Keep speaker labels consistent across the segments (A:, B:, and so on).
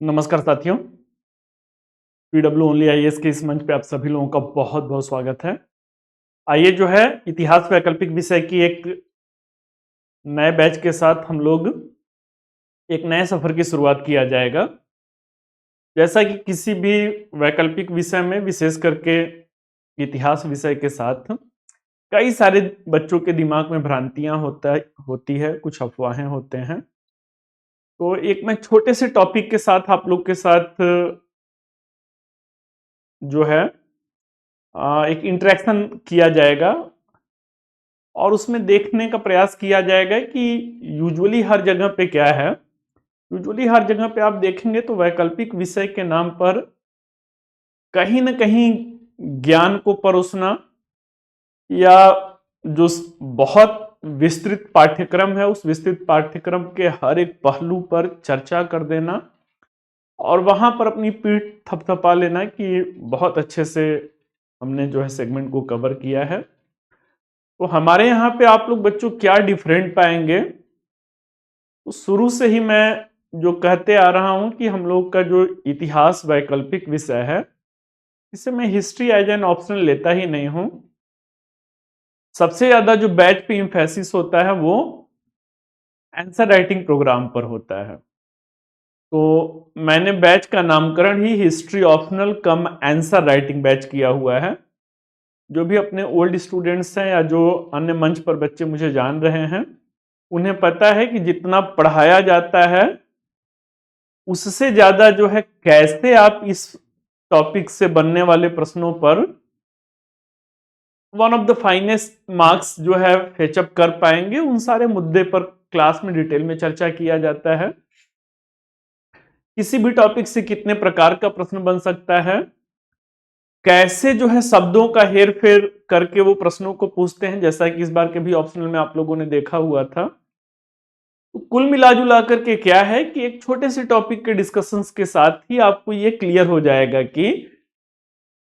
A: नमस्कार साथियों। PW only IAS के इस मंच पे आप सभी लोगों का बहुत बहुत स्वागत है। आइए जो है इतिहास वैकल्पिक विषय की एक नए बैच के साथ हम लोग एक नए सफर की शुरुआत किया जाएगा। जैसा कि किसी भी वैकल्पिक विषय में विशेष करके इतिहास विषय के साथ कई सारे बच्चों के दिमाग में भ्रांतियां होती है, कुछ अफवाहें होते हैं। तो एक मैं छोटे से टॉपिक के साथ आप लोग के साथ जो है एक इंटरेक्शन किया जाएगा और उसमें देखने का प्रयास किया जाएगा कि यूजुअली हर जगह पे क्या है। यूजुअली हर जगह पे आप देखेंगे तो वैकल्पिक विषय के नाम पर कहीं न कहीं ज्ञान को परोसना या बहुत विस्तृत पाठ्यक्रम है, उस विस्तृत पाठ्यक्रम के हर एक पहलू पर चर्चा कर देना और वहां पर अपनी पीठ थपथपा लेना कि बहुत अच्छे से हमने जो है सेगमेंट को कवर किया है। तो हमारे यहाँ पे आप लोग बच्चों क्या डिफरेंट पाएंगे, तो शुरू से ही मैं जो कहते आ रहा हूं कि हम लोग का जो इतिहास वैकल्पिक विषय है, इसे मैं हिस्ट्री एज एन ऑप्शन लेता ही नहीं हूं। सबसे ज्यादा जो बैच पे इंफेसिस होता है वो आंसर राइटिंग प्रोग्राम पर होता है। तो मैंने बैच का नामकरण ही हिस्ट्री ऑप्शनल कम आंसर राइटिंग बैच किया हुआ है। जो भी अपने ओल्ड स्टूडेंट्स हैं या जो अन्य मंच पर बच्चे मुझे जान रहे हैं, उन्हें पता है कि जितना पढ़ाया जाता है उससे ज्यादा जो है कैसे आप इस टॉपिक से बनने वाले प्रश्नों पर one of the finest marks जो है फेचअप कर पाएंगे, उन सारे मुद्दे पर क्लास में डिटेल में चर्चा किया जाता है। किसी भी टॉपिक से कितने प्रकार का प्रश्न बन सकता है, कैसे जो है शब्दों का हेर फेर करके वो प्रश्नों को पूछते हैं, जैसा कि इस बार के भी ऑप्शनल में आप लोगों ने देखा हुआ था। तो कुल मिला जुला करके क्या है कि एक छोटे से टॉपिक के डिस्कशंस के साथ ही आपको ये क्लियर हो जाएगा कि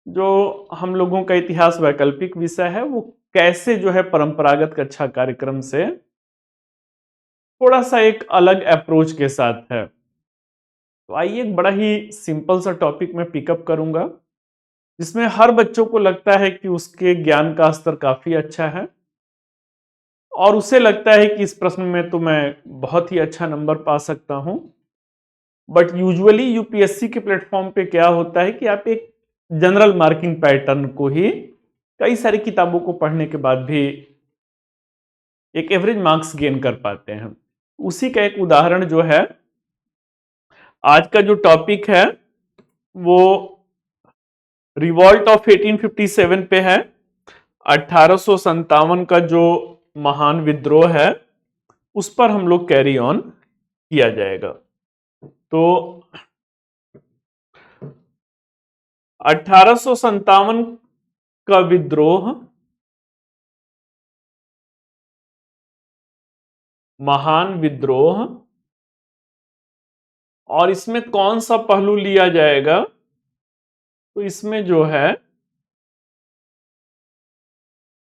A: जो हम लोगों का इतिहास वैकल्पिक विषय है वो कैसे जो है परंपरागत कक्षा कार्यक्रम से थोड़ा सा एक अलग अप्रोच के साथ है। तो आइए एक बड़ा ही सिंपल सा टॉपिक मैं पिकअप करूंगा जिसमें हर बच्चों को लगता है कि उसके ज्ञान का स्तर काफी अच्छा है और उसे लगता है कि इस प्रश्न में तो मैं बहुत ही अच्छा नंबर पा सकता हूं। बट यूजुअली यूपीएससी के प्लेटफॉर्म पे क्या होता है कि आप एक जनरल मार्किंग पैटर्न को ही कई सारी किताबों को पढ़ने के बाद भी एक एवरेज मार्क्स गेन कर पाते हैं। उसी का एक उदाहरण जो है आज का जो टॉपिक है वो रिवॉल्ट ऑफ 1857 पे है। 1857 का जो महान विद्रोह है उस पर हम लोग कैरी ऑन किया जाएगा। तो 1857 का विद्रोह महान विद्रोह, और इसमें कौन सा पहलू लिया जाएगा, तो इसमें जो है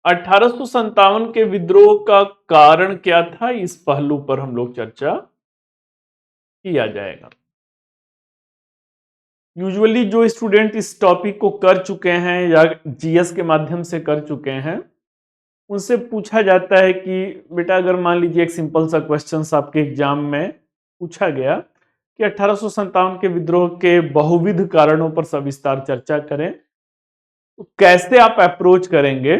A: 1857 के विद्रोह का कारण क्या था, इस पहलू पर हम लोग चर्चा किया जाएगा। यूजुअली जो स्टूडेंट इस टॉपिक को कर चुके हैं या जीएस के माध्यम से कर चुके हैं, उनसे पूछा जाता है कि बेटा अगर मान लीजिए एक सिंपल सा क्वेश्चन आपके एग्जाम में पूछा गया कि 1857 के विद्रोह के बहुविध कारणों पर सविस्तार चर्चा करें, तो कैसे आप अप्रोच करेंगे।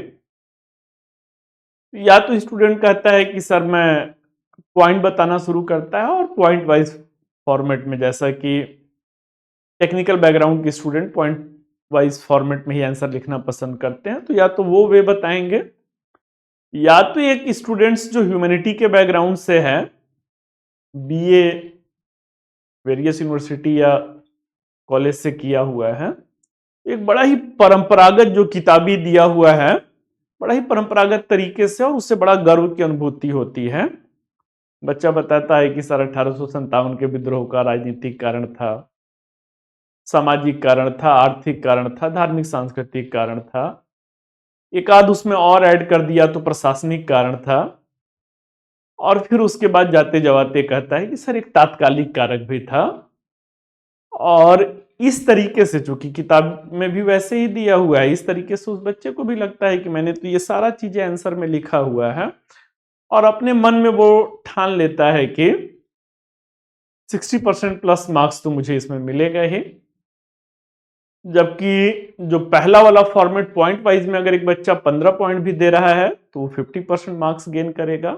A: या तो स्टूडेंट कहता है कि सर मैं पॉइंट बताना शुरू करता है और पॉइंट वाइज फॉर्मेट में, जैसा कि टेक्निकल बैकग्राउंड के स्टूडेंट पॉइंट वाइज फॉर्मेट में ही आंसर लिखना पसंद करते हैं, तो या तो वो वे बताएंगे, या तो एक स्टूडेंट्स जो ह्यूमैनिटी के बैकग्राउंड से है, बीए वेरियस यूनिवर्सिटी या कॉलेज से किया हुआ है, एक बड़ा ही परंपरागत जो किताबी दिया हुआ है, बड़ा ही परंपरागत तरीके से, और उससे बड़ा गर्व की अनुभूति होती है। बच्चा बताता है कि सर 1857 के विद्रोह का राजनीतिक कारण था, सामाजिक कारण था, आर्थिक कारण था, धार्मिक सांस्कृतिक कारण था, एक आध उसमें और ऐड कर दिया तो प्रशासनिक कारण था, और फिर उसके बाद जाते जवाते कहता है कि सर एक तात्कालिक कारक भी था। और इस तरीके से, चूंकि किताब में भी वैसे ही दिया हुआ है, इस तरीके से उस बच्चे को भी लगता है कि मैंने तो ये सारा चीजें आंसर में लिखा हुआ है, और अपने मन में वो ठान लेता है कि 60% प्लस मार्क्स तो मुझे इसमें मिलेगा ही। जबकि जो पहला वाला फॉर्मेट पॉइंट वाइज में अगर एक बच्चा 15 पॉइंट भी दे रहा है तो 50% मार्क्स गेन करेगा।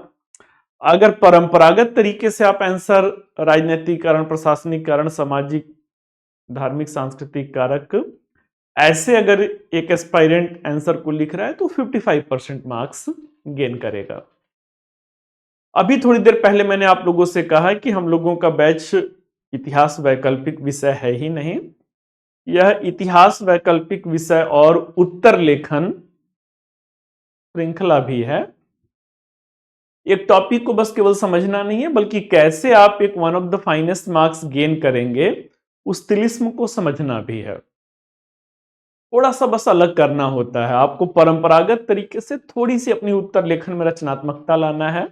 A: अगर परंपरागत तरीके से आप आंसर राजनीतिक कारण, प्रशासनिक कारण, सामाजिक, धार्मिक, सांस्कृतिक कारक, ऐसे अगर एक एस्पायरेंट आंसर को लिख रहा है तो 55% मार्क्स गेन करेगा। अभी थोड़ी देर पहले मैंने आप लोगों से कहा कि हम लोगों का बैच इतिहास वैकल्पिक विषय है ही नहीं, यह इतिहास वैकल्पिक विषय और उत्तर लेखन श्रृंखला भी है। एक टॉपिक को बस केवल समझना नहीं है, बल्कि कैसे आप एक one of the finest marks gain करेंगे, उस तिलिस्म को समझना भी है। थोड़ा सा बस अलग करना होता है, आपको परंपरागत तरीके से थोड़ी सी अपनी उत्तर लेखन में रचनात्मकता लाना है।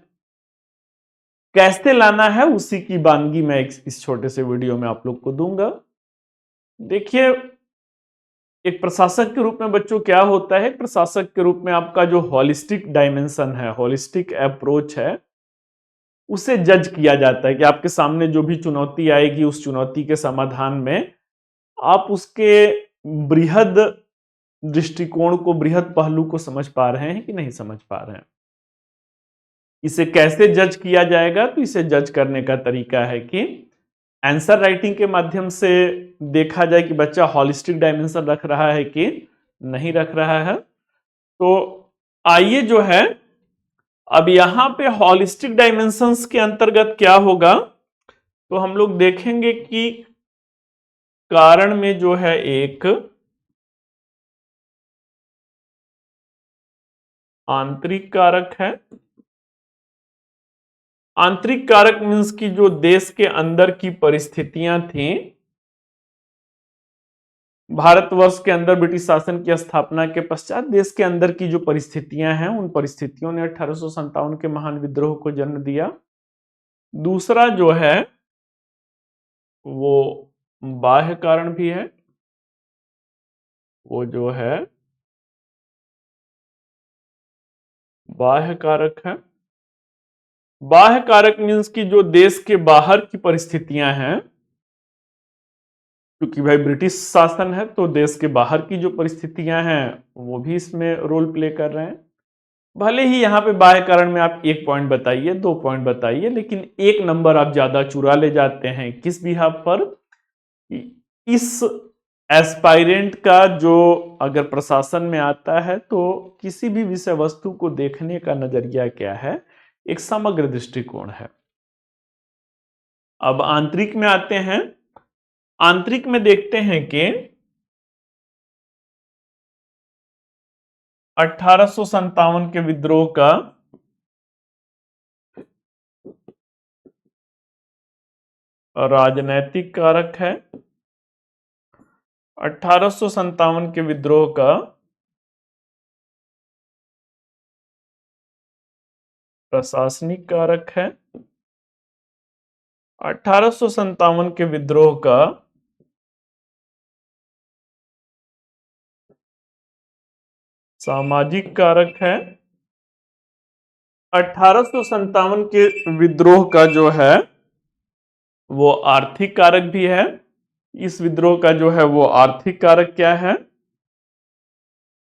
A: कैसे लाना है उसी की वानगी मैं इस छोटे से वीडियो में आप लोग को दूंगा। देखिए, एक प्रशासक के रूप में बच्चों क्या होता है, प्रशासक के रूप में आपका जो हॉलिस्टिक डायमेंशन है, हॉलिस्टिक अप्रोच है, उसे जज किया जाता है कि आपके सामने जो भी चुनौती आएगी उस चुनौती के समाधान में आप उसके बृहद दृष्टिकोण को, बृहद पहलू को समझ पा रहे हैं कि नहीं समझ पा रहे हैं। इसे कैसे जज किया जाएगा, तो इसे जज करने का तरीका है कि आंसर राइटिंग के माध्यम से देखा जाए कि बच्चा हॉलिस्टिक डायमेंशन रख रहा है कि नहीं रख रहा है। तो आइए जो है, अब यहां पे हॉलिस्टिक डायमेंशंस के अंतर्गत क्या होगा, तो हम लोग देखेंगे कि कारण में जो है एक आंतरिक कारक है। आंतरिक कारक मीन्स की जो देश के अंदर की परिस्थितियां थी, भारतवर्ष के अंदर ब्रिटिश शासन की स्थापना के पश्चात देश के अंदर की जो परिस्थितियां हैं, उन परिस्थितियों ने 1857 के महान विद्रोह को जन्म दिया। दूसरा जो है वो बाह्य कारण भी है, वो जो है बाह्य कारक है। बाह्य कारक मीन्स की जो देश के बाहर की परिस्थितियां हैं, क्योंकि भाई ब्रिटिश शासन है तो देश के बाहर की जो परिस्थितियां हैं वो भी इसमें रोल प्ले कर रहे हैं। भले ही यहाँ पे बाह्य कारण में आप 1 पॉइंट बताइए, 2 पॉइंट बताइए, लेकिन 1 नंबर आप ज्यादा चुरा ले जाते हैं। किस बिहाफ पर? इस एस्पायरेंट का जो अगर प्रशासन में आता है तो किसी भी विषय वस्तु को देखने का नजरिया क्या है, एक समग्र दृष्टिकोण है। अब आंतरिक में आते हैं। आंतरिक में देखते हैं कि 1857 के विद्रोह का राजनैतिक कारक है। 1857 के विद्रोह का प्रशासनिक कारक है। 1857 के विद्रोह का सामाजिक कारक है। 1857 के विद्रोह का जो है वो आर्थिक कारक भी है। इस विद्रोह का जो है वो आर्थिक कारक क्या है?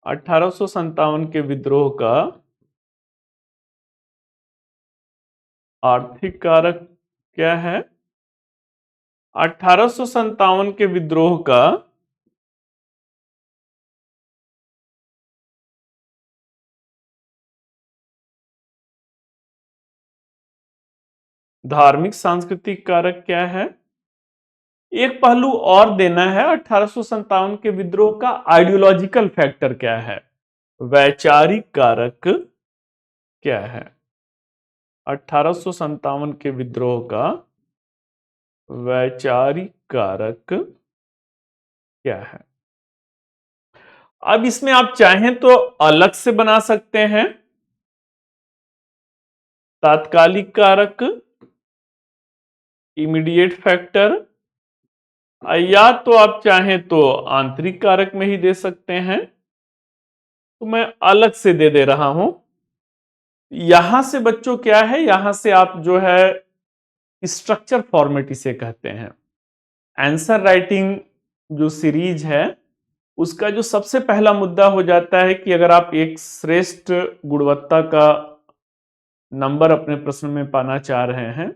A: 1857 के विद्रोह का आर्थिक कारक क्या है? 1857 के विद्रोह का धार्मिक सांस्कृतिक कारक क्या है? एक पहलू और देना है, 1857 के विद्रोह का आइडियोलॉजिकल फैक्टर क्या है, वैचारिक कारक क्या है? 1857 के विद्रोह का वैचारिक कारक क्या है? अब इसमें आप चाहें तो अलग से बना सकते हैं। तात्कालिक कारक, इमीडिएट फैक्टर, या तो आप चाहें तो आंतरिक कारक में ही दे सकते हैं, तो मैं अलग से दे दे रहा हूं। यहां से बच्चों क्या है, यहां से आप जो है स्ट्रक्चर फॉर्मेट इसे कहते हैं। आंसर राइटिंग जो सीरीज है उसका जो सबसे पहला मुद्दा हो जाता है कि अगर आप एक श्रेष्ठ गुणवत्ता का नंबर अपने प्रश्न में पाना चाह रहे हैं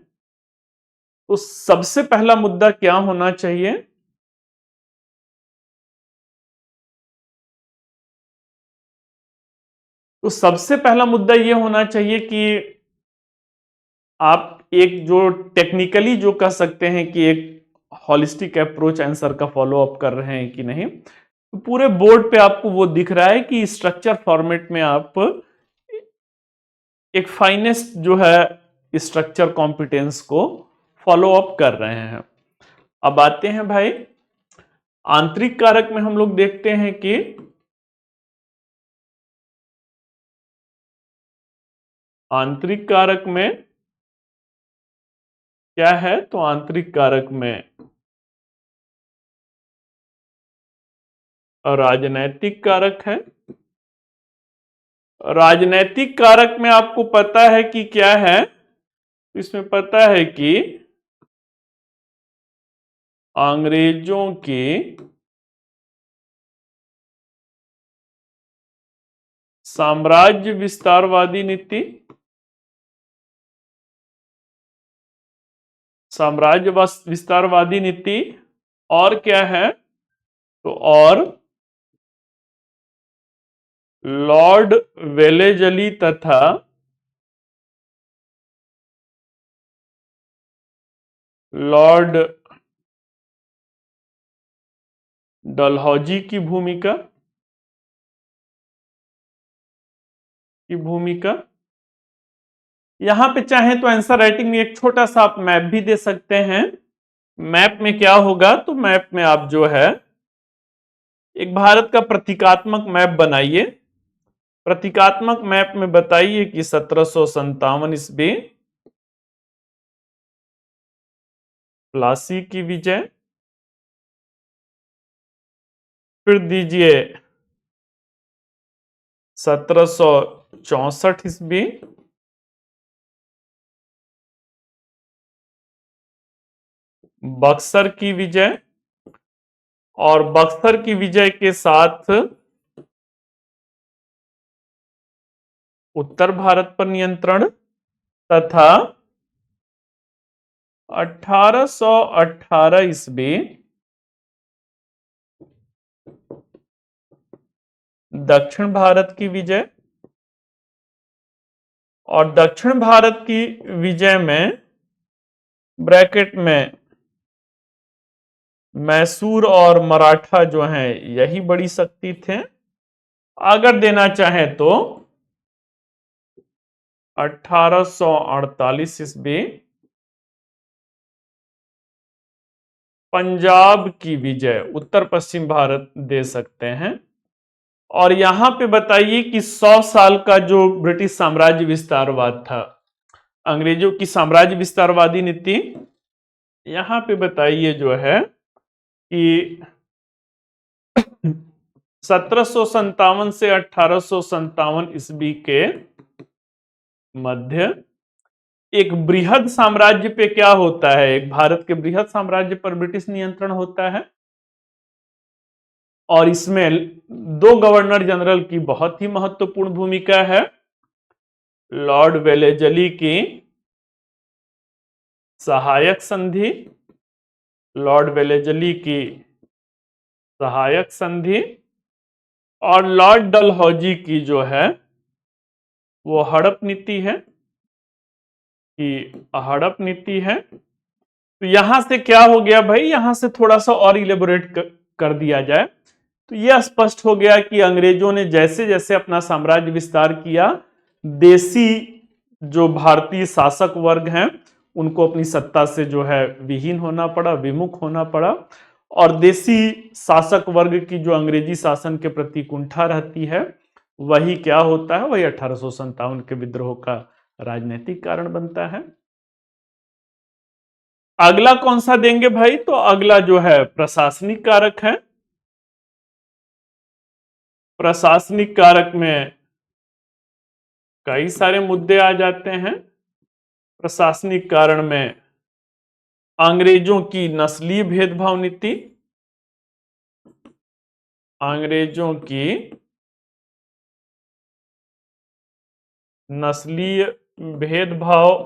A: तो सबसे पहला मुद्दा क्या होना चाहिए? तो सबसे पहला मुद्दा यह होना चाहिए कि आप एक जो टेक्निकली जो कह सकते हैं कि एक हॉलिस्टिक अप्रोच आंसर का फॉलो अप कर रहे हैं कि नहीं। तो पूरे बोर्ड पे आपको वो दिख रहा है कि स्ट्रक्चर फॉर्मेट में आप एक फाइनेस्ट जो है स्ट्रक्चर कॉम्पिटेंस को फॉलो अप कर रहे हैं। अब आते हैं भाई आंतरिक कारक में, हम लोग देखते हैं कि आंतरिक कारक में क्या है, तो आंतरिक कारक में राजनैतिक कारक है। राजनैतिक कारक में आपको पता है कि क्या है, इसमें पता है कि अंग्रेजों की साम्राज्य विस्तारवादी नीति, साम्राज्य विस्तारवादी नीति, और क्या है, तो और लॉर्ड वेलेजली तथा लॉर्ड डलहौजी की भूमिका। यहां पे चाहें तो आंसर राइटिंग में एक छोटा सा आप मैप भी दे सकते हैं। मैप में क्या होगा, तो मैप में आप जो है एक भारत का प्रतीकात्मक मैप बनाइए। प्रतीकात्मक मैप में बताइए कि 1757 ईस्वी प्लासी की विजय, फिर दीजिए 1764 ईस्वी बक्सर की विजय, और बक्सर की विजय के साथ उत्तर भारत पर नियंत्रण, तथा 1818 ईस्वी दक्षिण भारत की विजय। और दक्षिण भारत की विजय में ब्रैकेट में मैसूर और मराठा जो हैं यही बड़ी शक्ति थे। अगर देना चाहें तो 1848 ईस्वी पंजाब की विजय, उत्तर पश्चिम भारत दे सकते हैं। और यहां पे बताइए कि 100 साल का जो ब्रिटिश साम्राज्य विस्तारवाद था, अंग्रेजों की साम्राज्य विस्तारवादी नीति, यहां पे बताइए जो है कि 1757 से 1857 ईस्वी के मध्य एक बृहद साम्राज्य पे क्या होता है, एक भारत के बृहद साम्राज्य पर ब्रिटिश नियंत्रण होता है। और इसमें दो गवर्नर जनरल की बहुत ही महत्वपूर्ण भूमिका है। लॉर्ड वेलेजली की सहायक संधि, लॉर्ड वेलेजली की सहायक संधि, और लॉर्ड डलहौजी की जो है वो हड़प नीति है, कि हड़प नीति है। तो यहां से क्या हो गया भाई, यहां से थोड़ा सा और इलेबोरेट कर दिया जाए तो यह स्पष्ट हो गया कि अंग्रेजों ने जैसे जैसे अपना साम्राज्य विस्तार किया, देसी जो भारतीय शासक वर्ग हैं उनको अपनी सत्ता से जो है विहीन होना पड़ा, विमुख होना पड़ा। और देसी शासक वर्ग की जो अंग्रेजी शासन के प्रति कुंठा रहती है, वही क्या होता है, वही 1857 के विद्रोह का राजनीतिक कारण बनता है। अगला कौन सा देंगे भाई? तो अगला जो है प्रशासनिक कारक है। प्रशासनिक कारक में कई सारे मुद्दे आ जाते हैं। प्रशासनिक कारण में अंग्रेजों की नस्लीय भेदभाव नीति, अंग्रेजों की नस्लीय भेदभाव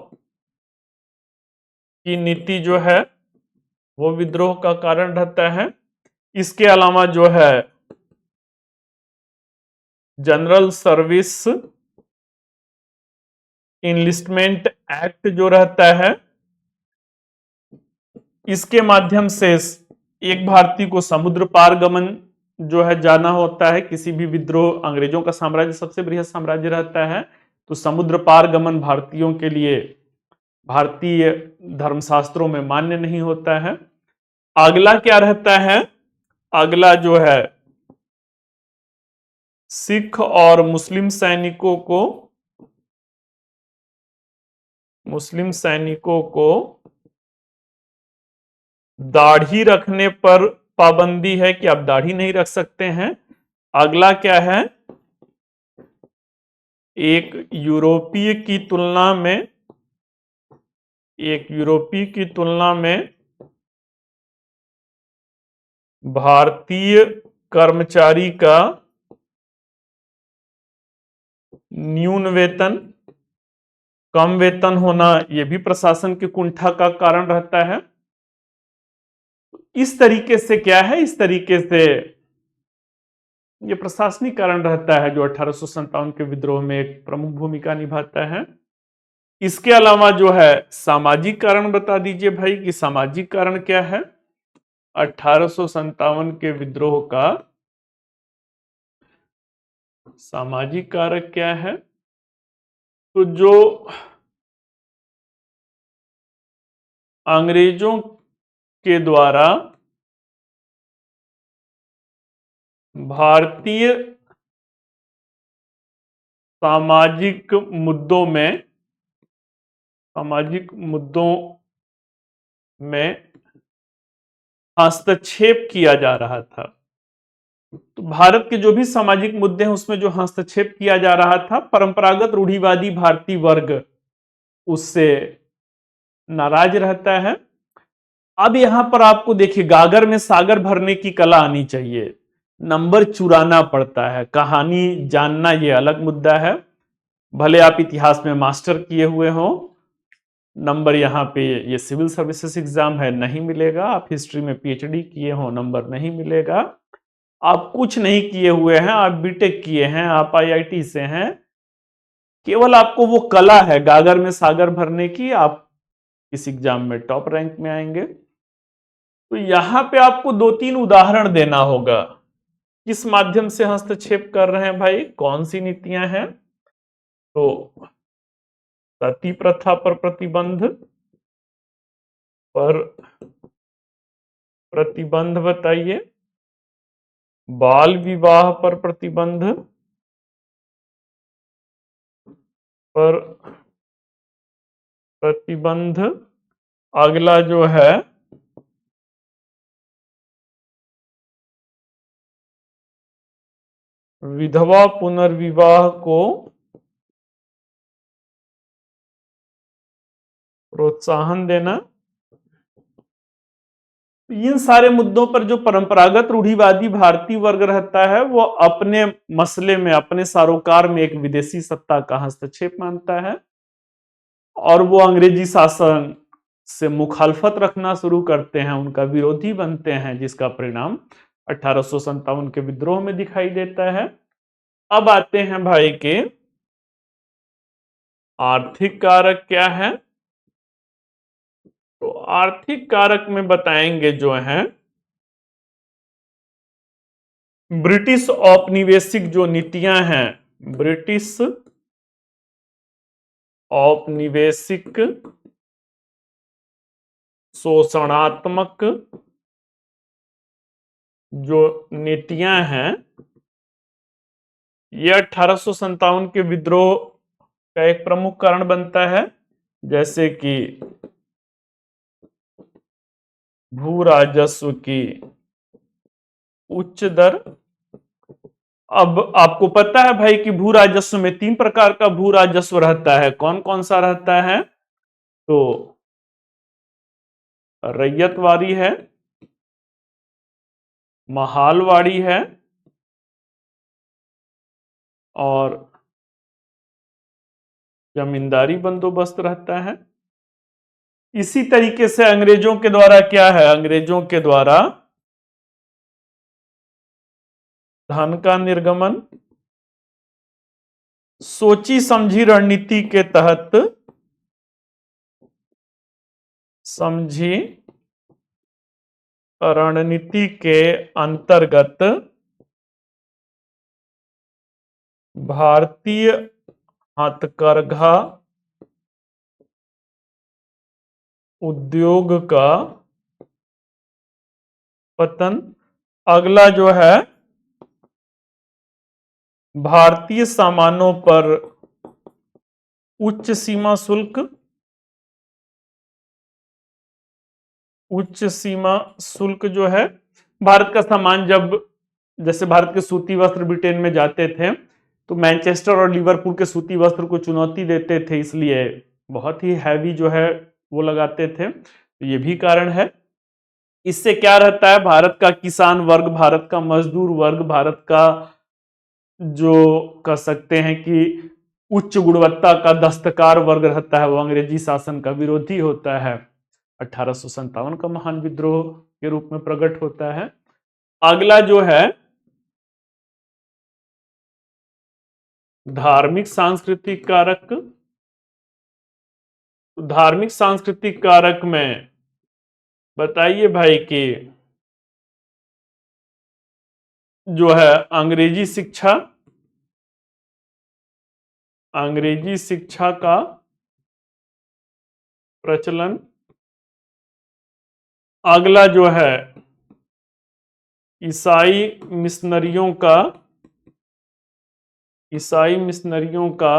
A: की नीति जो है वो विद्रोह का कारण रहता है। इसके अलावा जो है जनरल सर्विस इनलिस्टमेंट एक्ट जो रहता है, इसके माध्यम से एक भारतीय को समुद्र पार गमन जो है जाना होता है। किसी भी विद्रोह, अंग्रेजों का साम्राज्य सबसे बृहद साम्राज्य रहता है, तो समुद्र पार गमन भारतीयों के लिए भारतीय धर्मशास्त्रों में मान्य नहीं होता है। अगला क्या रहता है? अगला जो है सिख और मुस्लिम सैनिकों को दाढ़ी रखने पर पाबंदी है कि आप दाढ़ी नहीं रख सकते हैं। अगला क्या है? एक यूरोपीय की तुलना में भारतीय कर्मचारी का न्यून वेतन, कम वेतन होना, यह भी प्रशासन की कुंठा का कारण रहता है। इस तरीके से क्या है? इस तरीके से यह प्रशासनिक कारण रहता है जो 1857 के विद्रोह में एक प्रमुख भूमिका निभाता है। इसके अलावा जो है सामाजिक कारण बता दीजिए भाई कि सामाजिक कारण क्या है 1857 के विद्रोह का? सामाजिक कारक क्या है? तो जो अंग्रेजों के द्वारा भारतीय सामाजिक मुद्दों में हस्तक्षेप किया जा रहा था। तो भारत के जो भी सामाजिक मुद्दे हैं उसमें जो हस्तक्षेप किया जा रहा था, परंपरागत रूढ़िवादी भारतीय वर्ग उससे नाराज रहता है। अब यहां पर आपको देखिए गागर में सागर भरने की कला आनी चाहिए। नंबर चुराना पड़ता है, कहानी जानना यह अलग मुद्दा है। भले आप इतिहास में मास्टर किए हुए हो, नंबर यहाँ पे ये सिविल सर्विसेज एग्जाम है नहीं मिलेगा। आप हिस्ट्री में पीएचडी किए हो, नंबर नहीं मिलेगा। आप कुछ नहीं किए हुए हैं, आप बीटेक किए हैं, आप आईआईटी से हैं, केवल आपको वो कला है गागर में सागर भरने की, आप इस एग्जाम में टॉप रैंक में आएंगे। तो यहां पे आपको 2-3 उदाहरण देना होगा किस माध्यम से हस्तक्षेप कर रहे हैं भाई, कौन सी नीतियां हैं। तो सती प्रथा पर प्रतिबंध बताइए, बाल विवाह पर प्रतिबंध। अगला जो है विधवा पुनर्विवाह को प्रोत्साहन देना। इन सारे मुद्दों पर जो परंपरागत रूढ़िवादी भारतीय वर्ग रहता है वो अपने मसले में, अपने सरोकार में एक विदेशी सत्ता का हस्तक्षेप मानता है और वो अंग्रेजी शासन से मुखालफत रखना शुरू करते हैं, उनका विरोधी बनते हैं, जिसका परिणाम 1857 के विद्रोह में दिखाई देता है। अब आते हैं भाई के आर्थिक कारक क्या है। तो आर्थिक कारक में बताएंगे जो है ब्रिटिश औपनिवेशिक जो नीतियां हैं, ब्रिटिश औपनिवेशिक शोषणात्मक जो नीतियां हैं ये 1857 के विद्रोह का एक प्रमुख कारण बनता है। जैसे कि भू राजस्व की उच्च दर। अब आपको पता है भाई कि भू राजस्व में 3 प्रकार का भू राजस्व रहता है, कौन कौन सा रहता है? तो रैयतवाड़ी है, महालवाड़ी है, और जमींदारी बंदोबस्त रहता है। इसी तरीके से अंग्रेजों के द्वारा क्या है, अंग्रेजों के द्वारा धन का निर्गमन सोची समझी रणनीति के तहत, समझी रणनीति के अंतर्गत भारतीय हथकरघा उद्योग का पतन। अगला जो है, भारतीय सामानों पर उच्च सीमा शुल्क, उच्च सीमा शुल्क जो है, भारत का सामान जब, जैसे भारत के सूती वस्त्र ब्रिटेन में जाते थे तो मैनचेस्टर और लिवरपूल के सूती वस्त्र को चुनौती देते थे, इसलिए बहुत ही हैवी जो है वो लगाते थे, तो ये भी कारण है। इससे क्या रहता है, भारत का किसान वर्ग, भारत का मजदूर वर्ग, भारत का जो कह सकते हैं कि उच्च गुणवत्ता का दस्तकार वर्ग रहता है, वो अंग्रेजी शासन का विरोधी होता है। 1857 का महान विद्रोह के रूप में प्रकट होता है। अगला जो है, धार्मिक सांस्कृतिक कारक। धार्मिक सांस्कृतिक कारक में बताइए भाई कि जो है अंग्रेजी शिक्षा, अंग्रेजी शिक्षा का प्रचलन। अगला जो है, ईसाई मिशनरियों का, ईसाई मिशनरियों का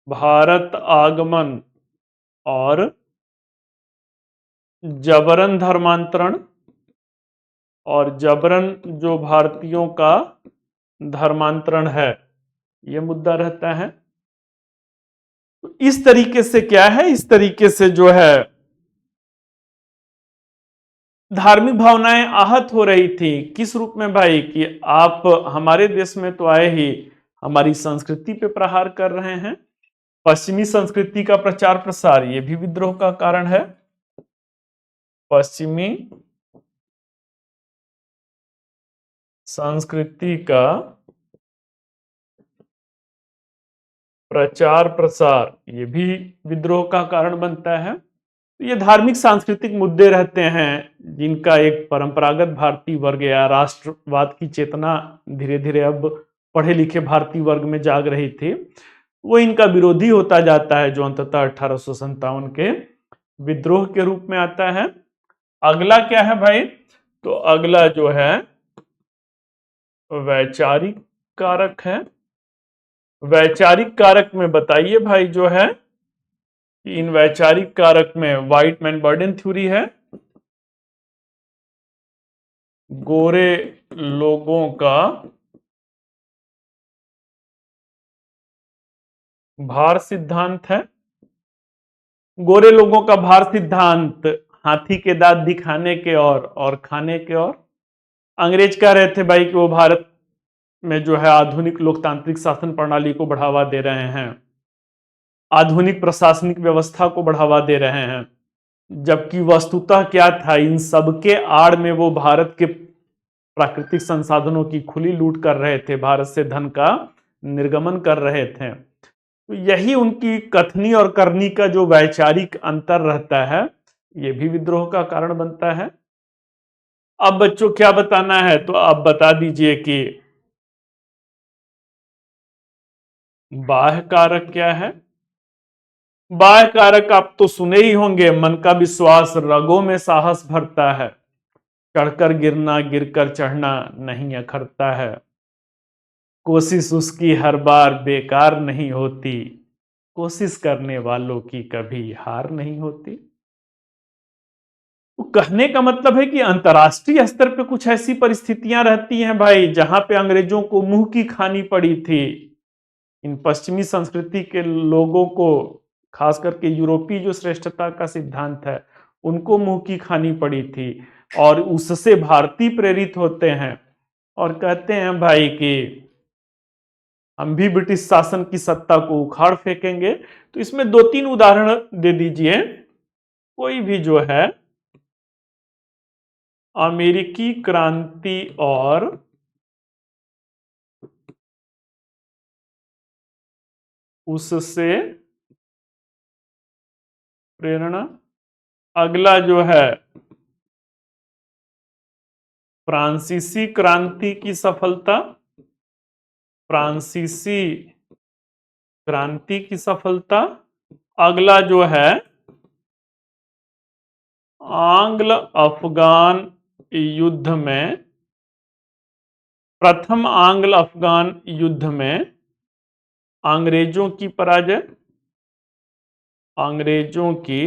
A: भारत आगमन और जबरन धर्मांतरण, और जबरन जो भारतीयों का धर्मांतरण है, यह मुद्दा रहता है। तो इस तरीके से क्या है, इस तरीके से जो है धार्मिक भावनाएं आहत हो रही थी। किस रूप में भाई, कि आप हमारे देश में तो आए ही हमारी संस्कृति पे प्रहार कर रहे हैं। पश्चिमी संस्कृति का प्रचार प्रसार, ये भी विद्रोह का कारण है। पश्चिमी संस्कृति का प्रचार प्रसार, ये भी विद्रोह का कारण बनता है। तो ये धार्मिक सांस्कृतिक मुद्दे रहते हैं जिनका एक परंपरागत भारतीय वर्ग या राष्ट्रवाद की चेतना धीरे धीरे अब पढ़े लिखे भारतीय वर्ग में जाग रही थी, वो इनका विरोधी होता जाता है, जो अंततः 1857 के विद्रोह के रूप में आता है। अगला क्या है भाई, तो अगला जो है वैचारिक कारक है। वैचारिक कारक में बताइए भाई जो है कि इन वैचारिक कारक में व्हाइट मैन बर्डन थ्योरी है, गोरे लोगों का भार सिद्धांत है। गोरे लोगों का भार सिद्धांत हाथी के दांत दिखाने के और खाने के। और अंग्रेज कह रहे थे भाई कि वो भारत में जो है आधुनिक लोकतांत्रिक शासन प्रणाली को बढ़ावा दे रहे हैं, आधुनिक प्रशासनिक व्यवस्था को बढ़ावा दे रहे हैं, जबकि वस्तुतः क्या था, इन सबके आड़ में वो भारत के प्राकृतिक संसाधनों की खुली लूट कर रहे थे, भारत से धन का निर्गमन कर रहे थे। तो यही उनकी कथनी और करनी का जो वैचारिक अंतर रहता है, यह भी विद्रोह का कारण बनता है। अब बच्चों क्या बताना है, तो आप बता दीजिए कि बाह्य कारक क्या है। बाह्य कारक आप तो सुने ही होंगे, मन का विश्वास, रगों में साहस भरता है, चढ़कर गिरना गिरकर चढ़ना नहीं अखरता है, कोशिश उसकी हर बार बेकार नहीं होती, कोशिश करने वालों की कभी हार नहीं होती। तो कहने का मतलब है कि अंतर्राष्ट्रीय स्तर पे कुछ ऐसी परिस्थितियां रहती हैं भाई, जहां पे अंग्रेजों को मुंह की खानी पड़ी थी। इन पश्चिमी संस्कृति के लोगों को, खास करके यूरोपीय जो श्रेष्ठता का सिद्धांत है, उनको मुंह की खानी पड़ी थी, और उससे भारतीय प्रेरित होते हैं और कहते हैं भाई कि हम भी ब्रिटिश शासन की सत्ता को उखाड़ फेंकेंगे। तो इसमें दो तीन उदाहरण दे दीजिए। कोई भी जो है अमेरिकी क्रांति और उससे प्रेरणा, अगला जो है फ्रांसीसी क्रांति की सफलता, फ्रांसीसी क्रांति की सफलता, अगला जो है आंग्ल अफगान युद्ध में, प्रथम आंग्ल अफगान युद्ध में अंग्रेजों की पराजय, अंग्रेजों की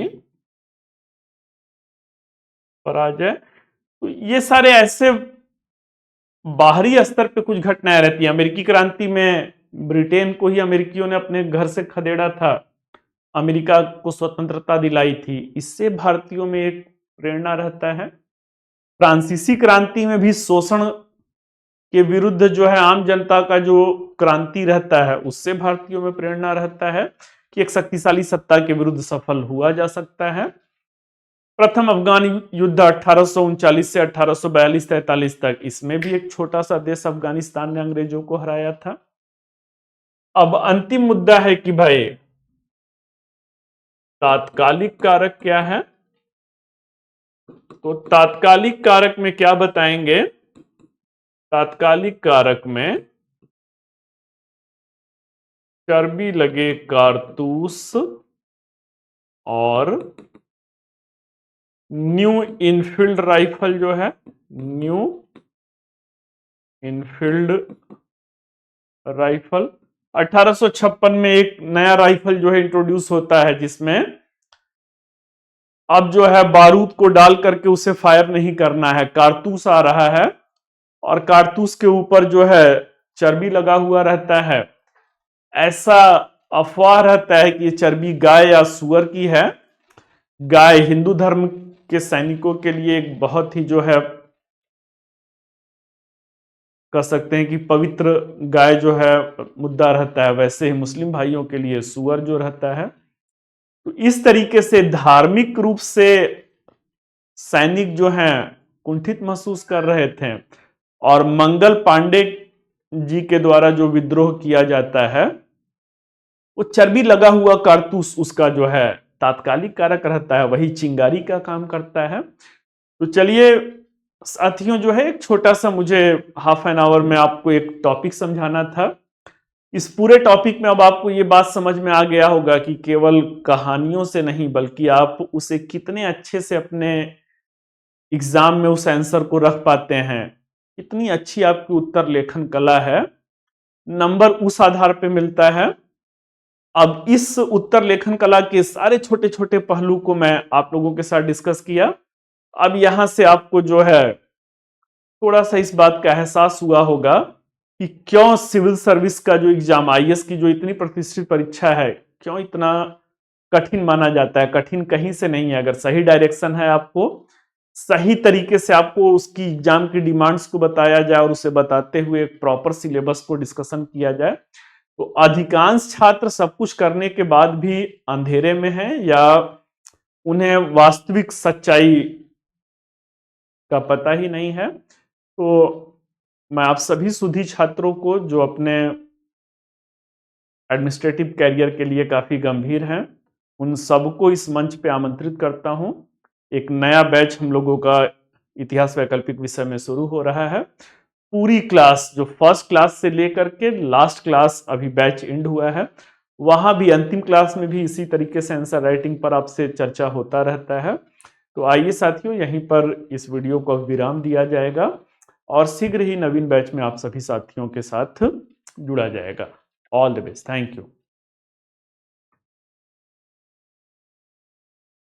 A: पराजय। तो ये सारे ऐसे बाहरी स्तर पे कुछ घटनाएं रहती हैं। अमेरिकी क्रांति में ब्रिटेन को ही अमेरिकियों ने अपने घर से खदेड़ा था, अमेरिका को स्वतंत्रता दिलाई थी, इससे भारतीयों में एक प्रेरणा रहता है। फ्रांसीसी क्रांति में भी शोषण के विरुद्ध जो है आम जनता का जो क्रांति रहता है, उससे भारतीयों में प्रेरणा रहता है कि एक शक्तिशाली सत्ता के विरुद्ध सफल हुआ जा सकता है। प्रथम अफगान युद्ध 1839 से 1842-43 तक, इसमें भी एक छोटा सा देश अफगानिस्तान ने अंग्रेजों को हराया था। अब अंतिम मुद्दा है कि भाई तात्कालिक कारक क्या है। तो तात्कालिक कारक में क्या बताएंगे, तात्कालिक कारक में चर्बी लगे कारतूस और न्यू इनफील्ड राइफल जो है, न्यू इनफील्ड राइफल। 1856 में एक नया राइफल जो है इंट्रोड्यूस होता है, जिसमें अब जो है बारूद को डाल करके उसे फायर नहीं करना है, कारतूस आ रहा है और कारतूस के ऊपर जो है चर्बी लगा हुआ रहता है। ऐसा अफवाह रहता है कि ये चर्बी गाय या सुअर की है। गाय हिंदू धर्म के सैनिकों के लिए एक बहुत ही जो है कह सकते हैं कि पवित्र गाय जो है मुद्दा रहता है, वैसे ही मुस्लिम भाइयों के लिए सुअर जो रहता है। तो इस तरीके से धार्मिक रूप से सैनिक जो हैं कुंठित महसूस कर रहे थे, और मंगल पांडे जी के द्वारा जो विद्रोह किया जाता है, वो चर्बी लगा हुआ कारतूस उसका जो है तात्कालिक कारक रहता है, वही चिंगारी का काम करता है। तो चलिए साथियों, जो है एक छोटा सा मुझे हाफ एन आवर में आपको एक टॉपिक समझाना था। इस पूरे टॉपिक में अब आपको ये बात समझ में आ गया होगा कि केवल कहानियों से नहीं, बल्कि आप उसे कितने अच्छे से अपने एग्जाम में उस आंसर को रख पाते हैं, कितनी अच्छी आपकी उत्तर लेखन कला है। नंबर उस आधार पे मिलता है। अब इस उत्तर लेखन कला के सारे छोटे छोटे पहलू को मैं आप लोगों के साथ डिस्कस किया। अब यहां से आपको जो है थोड़ा सा इस बात का एहसास हुआ होगा कि क्यों सिविल सर्विस का जो एग्जाम, आईएएस की जो इतनी प्रतिष्ठित परीक्षा है, क्यों इतना कठिन माना जाता है। कठिन कहीं से नहीं है, अगर सही डायरेक्शन है, आपको सही तरीके से आपको उसकी एग्जाम की डिमांड्स को बताया जाए और उसे बताते हुए एक प्रॉपर सिलेबस को डिस्कशन किया जाए, तो अधिकांश छात्र सब कुछ करने के बाद भी अंधेरे में हैं या उन्हें वास्तविक सच्चाई का पता ही नहीं है। तो मैं आप सभी सुधी छात्रों को जो अपने एडमिनिस्ट्रेटिव कैरियर के लिए काफी गंभीर हैं, उन सबको इस मंच पे आमंत्रित करता हूं। एक नया बैच हम लोगों का इतिहास वैकल्पिक विषय में शुरू हो रहा है। पूरी क्लास, जो फर्स्ट क्लास से लेकर के लास्ट क्लास अभी बैच एंड हुआ है, वहां भी अंतिम क्लास में भी इसी तरीके से आंसर राइटिंग पर आपसे चर्चा होता रहता है। तो आइए साथियों, यहीं पर इस वीडियो को विराम दिया जाएगा और शीघ्र ही नवीन बैच में आप सभी साथियों के साथ जुड़ा जाएगा। All the best, thank you.